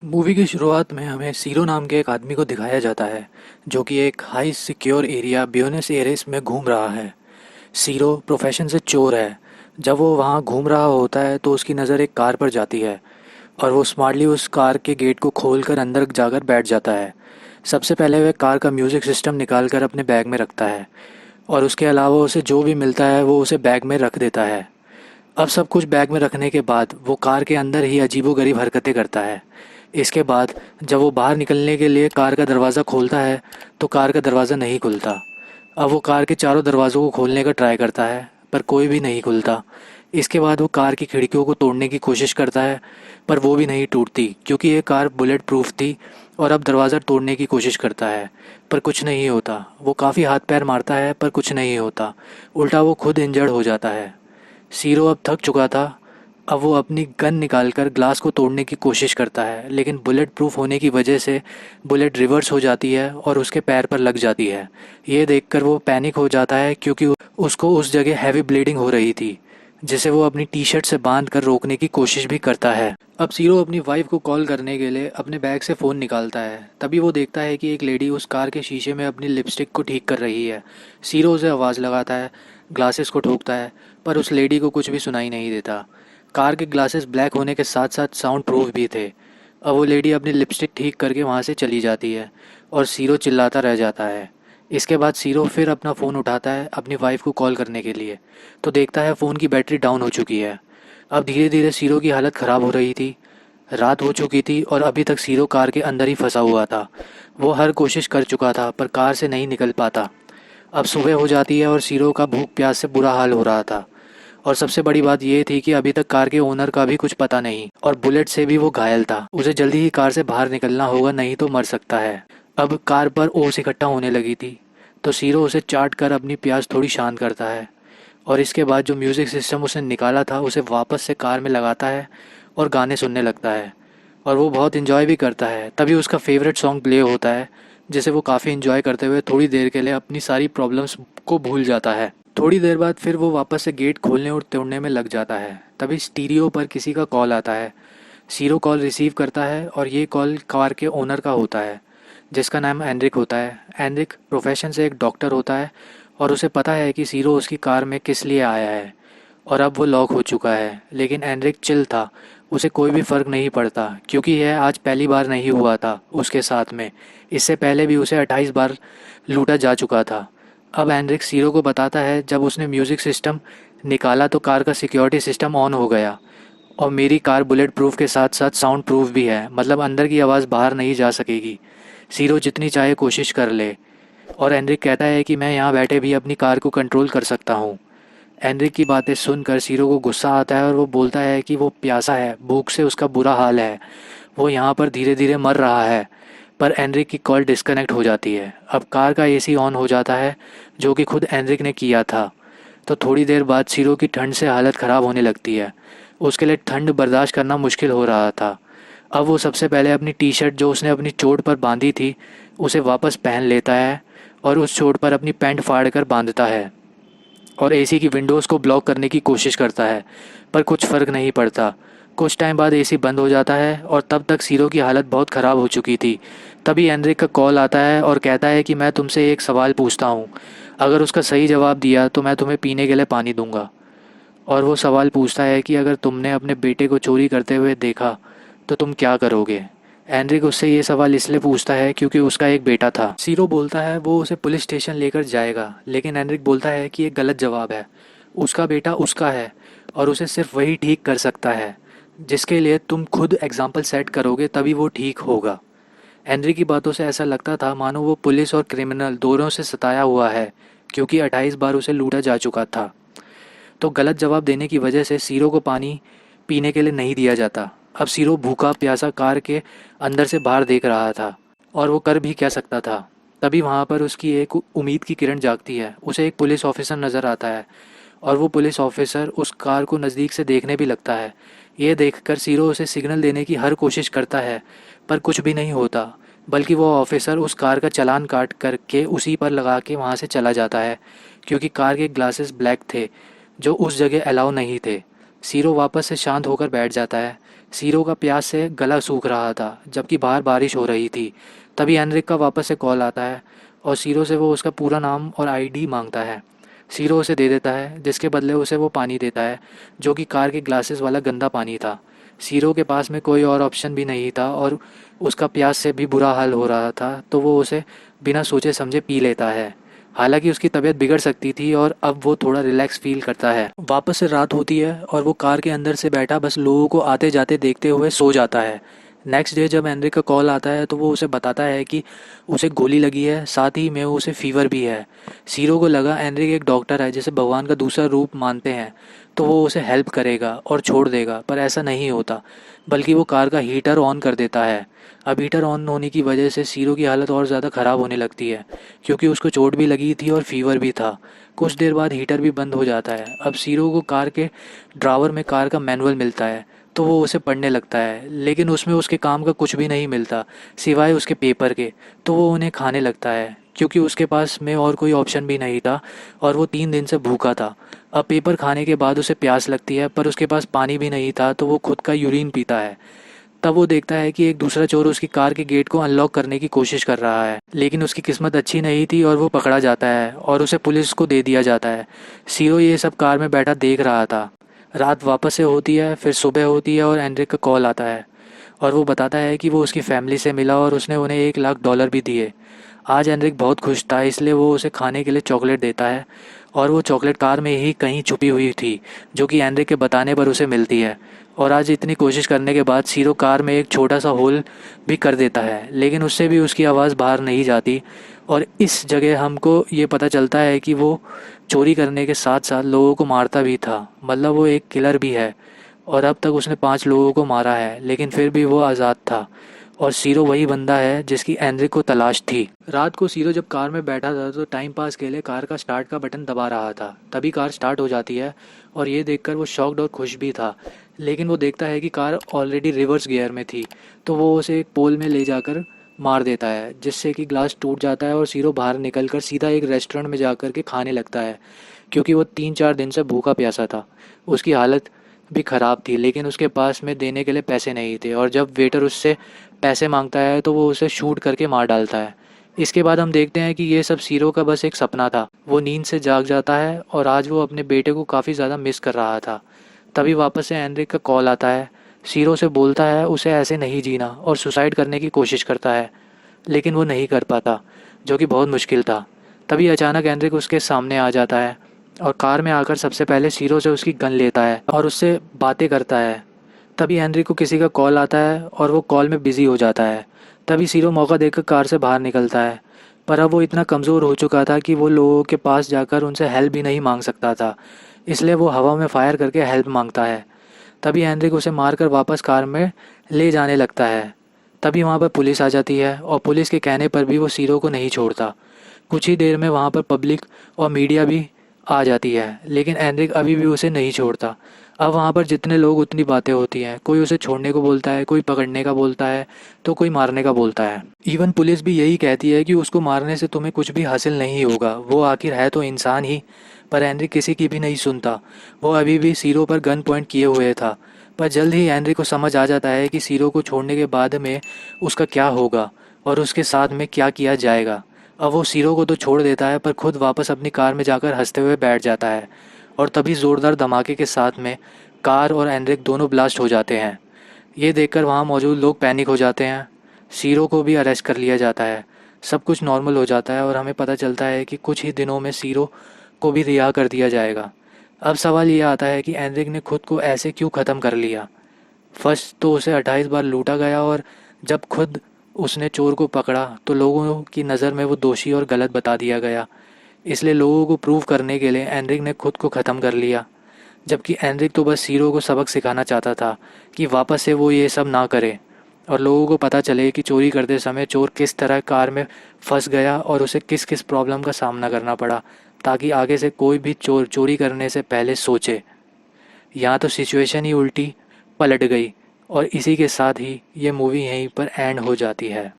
Movie की शुरुआत में हमें सीरो नाम के एक आदमी को दिखाया जाता है जो कि एक high secure area Buenos Aires में घूम रहा है। सीरो प्रोफेशन से चोर है। जब वो वहाँ घूम रहा होता है तो उसकी नज़र एक कार पर जाती है और वो स्मार्टली उस कार के गेट को खोलकर अंदर जाकर बैठ जाता है। सबसे पहले वह कार का म्यूज़िक सिस्टम निकाल कर अपने बैग में रखता है और उसके अलावा उसे जो भी मिलता है वो उसे बैग में रख देता है। अब सब कुछ बैग में रखने के बाद वो कार के अंदर ही अजीबोगरीब हरकतें करता है। इसके बाद जब वो बाहर निकलने के लिए कार का दरवाज़ा खोलता है तो कार का दरवाज़ा नहीं खुलता। अब वो कार के चारों दरवाज़ों को खोलने का ट्राई करता है पर कोई भी नहीं खुलता। इसके बाद वो कार की खिड़कियों को तोड़ने की कोशिश करता है पर वो भी नहीं टूटती क्योंकि ये कार बुलेट प्रूफ थी। और अब दरवाज़ा तोड़ने की कोशिश करता है पर कुछ नहीं होता। वो काफ़ी हाथ पैर मारता है पर कुछ नहीं होता, उल्टा वो खुद इंजर्ड हो जाता है। सीरो अब थक चुका था। अब वो अपनी गन निकालकर ग्लास को तोड़ने की कोशिश करता है लेकिन बुलेट प्रूफ होने की वजह से बुलेट रिवर्स हो जाती है और उसके पैर पर लग जाती है। ये देखकर वो पैनिक हो जाता है क्योंकि उसको उस जगह हैवी ब्लीडिंग हो रही थी जिसे वो अपनी टी शर्ट से बांध कर रोकने की कोशिश भी करता है। अब सीरो अपनी वाइफ को कॉल करने के लिए अपने बैग से फ़ोन निकालता है। तभी वो देखता है कि एक लेडी उस कार के शीशे में अपनी लिपस्टिक को ठीक कर रही है। सीरो उसे आवाज़ लगाता है, ग्लासेस को ठोकता है पर उस लेडी को कुछ भी सुनाई नहीं देता। कार के ग्लासेस ब्लैक होने के साथ साथ साउंड प्रूफ भी थे। अब वो लेडी अपनी लिपस्टिक ठीक करके वहाँ से चली जाती है और सीरो चिल्लाता रह जाता है। इसके बाद सीरो फिर अपना फ़ोन उठाता है अपनी वाइफ को कॉल करने के लिए तो देखता है फ़ोन की बैटरी डाउन हो चुकी है। अब धीरे धीरे सीरो की हालत ख़राब हो रही थी। रात हो चुकी थी और अभी तक सीरो कार के अंदर ही फंसा हुआ था। वो हर कोशिश कर चुका था पर कार से नहीं निकल पाता। अब सुबह हो जाती है और सीरो का भूख प्यास से बुरा हाल हो रहा था। और सबसे बड़ी बात यह थी कि अभी तक कार के ओनर का भी कुछ पता नहीं और बुलेट से भी वो घायल था। उसे जल्दी ही कार से बाहर निकलना होगा नहीं तो मर सकता है। अब कार पर ओस इकट्ठा होने लगी थी तो सीरो उसे चाट कर अपनी प्यास थोड़ी शांत करता है और इसके बाद जो म्यूज़िक सिस्टम उसने निकाला था उसे वापस से कार में लगाता है और गाने सुनने लगता है और वो बहुत इन्जॉय भी करता है। तभी उसका फेवरेट सॉन्ग प्ले होता है जिसे वो काफ़ी इन्जॉय करते हुए थोड़ी देर के लिए अपनी सारी प्रॉब्लम्स को भूल जाता है। थोड़ी देर बाद फिर वो वापस से गेट खोलने और तोड़ने में लग जाता है। तभी स्टीरियो पर किसी का कॉल आता है। सीरो कॉल रिसीव करता है और ये कॉल कार के ओनर का होता है जिसका नाम एनरिक होता है। एनरिक प्रोफेशन से एक डॉक्टर होता है और उसे पता है कि सीरो उसकी कार में किस लिए आया है और अब वो लॉक हो चुका है। लेकिन एनरिक चिल था, उसे कोई भी फ़र्क नहीं पड़ता क्योंकि यह आज पहली बार नहीं हुआ था उसके साथ में। इससे पहले भी उसे 28 बार लूटा जा चुका था। अब एनरिक सीरो को बताता है जब उसने म्यूज़िक सिस्टम निकाला तो कार का सिक्योरिटी सिस्टम ऑन हो गया और मेरी कार बुलेट प्रूफ के साथ साथ साउंड प्रूफ भी है, मतलब अंदर की आवाज़ बाहर नहीं जा सकेगी। सीरो जितनी चाहे कोशिश कर ले। और एनरिक कहता है कि मैं यहाँ बैठे भी अपनी कार को कंट्रोल कर सकता हूँ। एनरिक की बातें सुनकर सीरो को गुस्सा आता है और वो बोलता है कि वो प्यासा है, भूख से उसका बुरा हाल है, वो यहाँ पर धीरे धीरे मर रहा है। पर एनरिक की कॉल डिस्कनेक्ट हो जाती है। अब कार का एसी ऑन हो जाता है जो कि खुद एनरिक ने किया था। तो थोड़ी देर बाद सीरो की ठंड से हालत ख़राब होने लगती है। उसके लिए ठंड बर्दाश्त करना मुश्किल हो रहा था। अब वो सबसे पहले अपनी टी शर्ट जो उसने अपनी चोट पर बांधी थी उसे वापस पहन लेता है और उस चोट पर अपनी पैंट फाड़ कर बांधता है और एसी की विंडोज़ को ब्लॉक करने की कोशिश करता है पर कुछ फ़र्क नहीं पड़ता। कुछ टाइम बाद एसी बंद हो जाता है और तब तक सीरो की हालत बहुत ख़राब हो चुकी थी। तभी एनरिक का कॉल आता है और कहता है कि मैं तुमसे एक सवाल पूछता हूँ, अगर उसका सही जवाब दिया तो मैं तुम्हें पीने के लिए पानी दूंगा। और वो सवाल पूछता है कि अगर तुमने अपने बेटे को चोरी करते हुए देखा तो तुम क्या करोगे। एनरिक उससे ये सवाल इसलिए पूछता है क्योंकि उसका एक बेटा था। सीरो बोलता है वो उसे पुलिस स्टेशन लेकर जाएगा लेकिन एनरिक बोलता है कि ये गलत जवाब है। उसका बेटा उसका है और उसे सिर्फ वही ठीक कर सकता है जिसके लिए तुम खुद एग्जाम्पल सेट करोगे तभी वो ठीक होगा। एनरिक की बातों से ऐसा लगता था मानो वो पुलिस और क्रिमिनल दोनों से सताया हुआ है क्योंकि 28 बार उसे लूटा जा चुका था। तो गलत जवाब देने की वजह से सीरो को पानी पीने के लिए नहीं दिया जाता। अब सीरो भूखा प्यासा कार के अंदर से बाहर देख रहा था और वो कर भी क्या सकता था। तभी वहाँ पर उसकी एक उम्मीद की किरण जागती है। उसे एक पुलिस ऑफिसर नज़र आता है और वो पुलिस ऑफिसर उस कार को नज़दीक से देखने भी लगता है। ये देखकर सीरो उसे सिग्नल देने की हर कोशिश करता है पर कुछ भी नहीं होता, बल्कि वो ऑफिसर उस कार का चालान काट करके उसी पर लगा के वहाँ से चला जाता है क्योंकि कार के ग्लासेस ब्लैक थे जो उस जगह अलाउ नहीं थे। सीरो वापस से शांत होकर बैठ जाता है सीरो का प्यास से गला सूख रहा था जबकि बाहर बारिश हो रही थी। तभी एनरिक का वापस से कॉल आता है और सीरो से वो उसका पूरा नाम और आईडी मांगता है। सीरो उसे दे देता है जिसके बदले उसे वो पानी देता है जो कि कार के ग्लासेस वाला गंदा पानी था। सीरो के पास में कोई और ऑप्शन भी नहीं था और उसका प्यास से भी बुरा हाल हो रहा था, तो वो उसे बिना सोचे समझे पी लेता है। हालांकि उसकी तबीयत बिगड़ सकती थी और अब वो थोड़ा रिलैक्स फील करता है। वापस से रात होती है और वो कार के अंदर से बैठा बस लोगों को आते जाते देखते हुए सो जाता है। नेक्स्ट डे जब एनरिक का कॉल आता है तो वो उसे बताता है कि उसे गोली लगी है, साथ ही में उसे फीवर भी है। सीरो को लगा एनरिक एक डॉक्टर है जिसे भगवान का दूसरा रूप मानते हैं, तो वो उसे हेल्प करेगा और छोड़ देगा, पर ऐसा नहीं होता, बल्कि वो कार का हीटर ऑन कर देता है। अब हीटर ऑन होने की वजह से सीरो की हालत और ज़्यादा ख़राब होने लगती है क्योंकि उसको चोट भी लगी थी और फीवर भी था। कुछ देर बाद हीटर भी बंद हो जाता है। अब सीरो को कार के ड्रावर में कार का मैनुअल मिलता है, तो वो उसे पढ़ने लगता है, लेकिन उसमें उसके काम का कुछ भी नहीं मिलता सिवाय उसके पेपर के। तो वो उन्हें खाने लगता है क्योंकि उसके पास में और कोई ऑप्शन भी नहीं था और वो 3 दिन से भूखा था। अब पेपर खाने के बाद उसे प्यास लगती है पर उसके पास पानी भी नहीं था, तो वो खुद का यूरिन पीता है। तब वो देखता है कि एक दूसरा चोर उसकी कार के गेट को अनलॉक करने की कोशिश कर रहा है, लेकिन उसकी किस्मत अच्छी नहीं थी और वो पकड़ा जाता है और उसे पुलिस को दे दिया जाता है। सीरो ये सब कार में बैठा देख रहा था। रात वापस से होती है, फिर सुबह होती है और एंड्रिक का कॉल आता है और वो बताता है कि वो उसकी फैमिली से मिला और उसने उन्हें $1,00,000 भी दिए। आज एनरिक बहुत खुश था, इसलिए वो उसे खाने के लिए चॉकलेट देता है और वो चॉकलेट कार में ही कहीं छुपी हुई थी जो कि एनरिक के बताने पर उसे मिलती है। और आज इतनी कोशिश करने के बाद सीरो कार में एक छोटा सा होल भी कर देता है, लेकिन उससे भी उसकी आवाज़ बाहर नहीं जाती। और इस जगह हमको ये पता चलता है कि वो चोरी करने के साथ साथ लोगों को मारता भी था, मतलब वो एक किलर भी है। और अब तक उसने 5 लोगों को मारा है, लेकिन फिर भी वो आज़ाद था और सीरो वही बंदा है जिसकी एनरिक को तलाश थी। रात को सीरो जब कार में बैठा था तो टाइम पास के लिए कार का स्टार्ट का बटन दबा रहा था। तभी कार स्टार्ट हो जाती है और ये देखकर वो शॉक्ड और खुश भी था, लेकिन वो देखता है कि कार ऑलरेडी रिवर्स गियर में थी, तो वो उसे एक पोल में ले जाकर मार देता है जिससे कि ग्लास टूट जाता है और सीरो बाहर निकलकर सीधा एक रेस्टोरेंट में जाकर के खाने लगता है क्योंकि वो 3-4 दिन से भूखा प्यासा था। उसकी हालत भी ख़राब थी, लेकिन उसके पास में देने के लिए पैसे नहीं थे और जब वेटर उससे पैसे मांगता है तो वो उसे शूट करके मार डालता है। इसके बाद हम देखते हैं कि ये सब सीरो का बस एक सपना था। वो नींद से जाग जाता है और आज वो अपने बेटे को काफ़ी ज़्यादा मिस कर रहा था। तभी वापस से एनरिक का कॉल आता है। सीरो से बोलता है उसे ऐसे नहीं जीना और सुसाइड करने की कोशिश करता है, लेकिन वो नहीं कर पाता, जो कि बहुत मुश्किल था। तभी अचानक एनरिक उसके सामने आ जाता है और कार में आकर सबसे पहले सीरो से उसकी गन लेता है और उससे बातें करता है। तभी हेनरी को किसी का कॉल आता है और वो कॉल में बिज़ी हो जाता है। तभी सीरो मौका देखकर कार से बाहर निकलता है, पर अब वो इतना कमज़ोर हो चुका था कि वो लोगों के पास जाकर उनसे हेल्प भी नहीं मांग सकता था, इसलिए वो हवा में फायर करके हेल्प मांगता है। तभी हेनरी को उसे मारकर वापस कार में ले जाने लगता है। तभी वहाँ पर पुलिस आ जाती है और पुलिस के कहने पर भी वो सीरो को नहीं छोड़ता। कुछ ही देर में वहाँ पर पब्लिक और मीडिया भी आ जाती है, लेकिन एनरिक अभी भी उसे नहीं छोड़ता। अब वहाँ पर जितने लोग उतनी बातें होती हैं, कोई उसे छोड़ने को बोलता है, कोई पकड़ने का बोलता है, तो कोई मारने का बोलता है। इवन पुलिस भी यही कहती है कि उसको मारने से तुम्हें कुछ भी हासिल नहीं होगा, वो आखिर है तो इंसान ही। पर एनरिक किसी की भी नहीं सुनता। वो अभी भी सीरो पर गन पॉइंट किए हुए था। पर जल्द ही एनरिक को समझ आ जाता है कि सीरो को छोड़ने के बाद में उसका क्या होगा और उसके साथ में क्या किया जाएगा। अब वो सीरो को तो छोड़ देता है पर खुद वापस अपनी कार में जाकर हंसते हुए बैठ जाता है और तभी ज़ोरदार धमाके के साथ में कार और एनरिक दोनों ब्लास्ट हो जाते हैं। ये देखकर वहाँ मौजूद लोग पैनिक हो जाते हैं। सीरो को भी अरेस्ट कर लिया जाता है। सब कुछ नॉर्मल हो जाता है और हमें पता चलता है कि कुछ ही दिनों में सीरो को भी रिहा कर दिया जाएगा। अब सवाल ये आता है कि एनरिक ने खुद को ऐसे क्यों ख़त्म कर लिया। फर्स्ट तो उसे 28 बार लूटा गया और जब खुद उसने चोर को पकड़ा तो लोगों की नज़र में वो दोषी और गलत बता दिया गया, इसलिए लोगों को प्रूव करने के लिए एनरिक ने खुद को ख़त्म कर लिया। जबकि एनरिक तो बस सीरो को सबक सिखाना चाहता था कि वापस से वो ये सब ना करे और लोगों को पता चले कि चोरी करते समय चोर किस तरह कार में फंस गया और उसे किस किस प्रॉब्लम का सामना करना पड़ा, ताकि आगे से कोई भी चोर चोरी करने से पहले सोचे। यहाँ तो सिचुएशन ही उल्टी पलट गई और इसी के साथ ही ये मूवी यहीं पर एंड हो जाती है।